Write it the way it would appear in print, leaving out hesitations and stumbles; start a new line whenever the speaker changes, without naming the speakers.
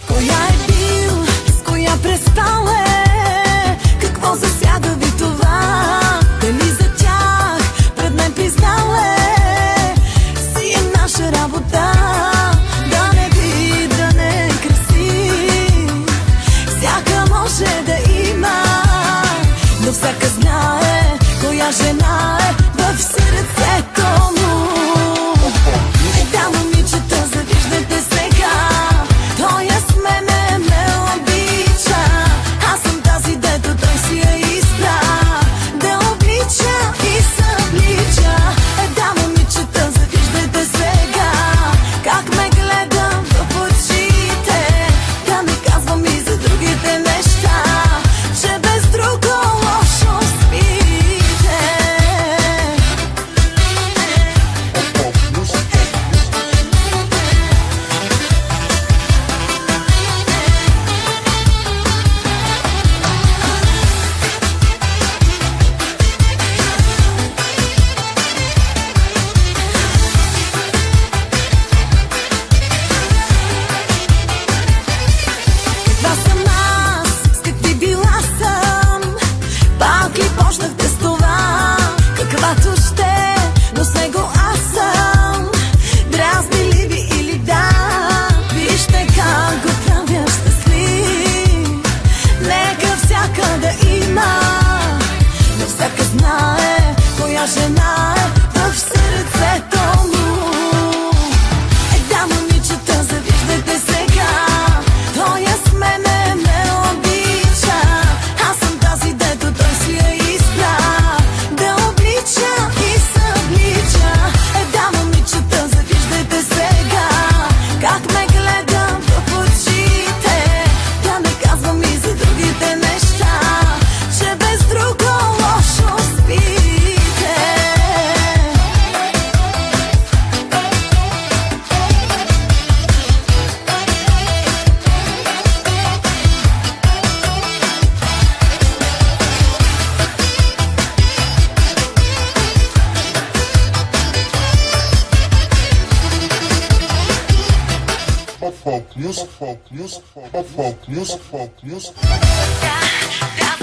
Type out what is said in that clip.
Коя е бил, с коя престал е, какво засяга ви това? Дали за тях пред мен признал е, си е наша работа. Да не би, да не краси, всяка може да има, но всяка знае коя жена е в сърцето му. Да, момичета, завиждайте сега, той е с мене, ме обича. Аз съм тази, дето той си я избра, да облича и съблича. Да, момичета, завиждайте сега как ме гледам в очите. Да не казвам и за другите неща, че без друго лошо спите. Каква съм аз, с какви била съм, пак ли почнахте с това? Каквато ще, но с него аз съм. Дразни ли ви или да? Вижте как го правя щастлив. Нека всяка да има, но всяка знае коя жена е в сърцето му. Да, момичета, завиждайте сега, той е с мене, ме обича. Аз съм тази, дето той си я избра, да облича и съблича. Да, момичета, завиждайте сега как ме гледам в очите. Да не казвам и за другите неща, че без друго лошо спите.
Folk music.
Да,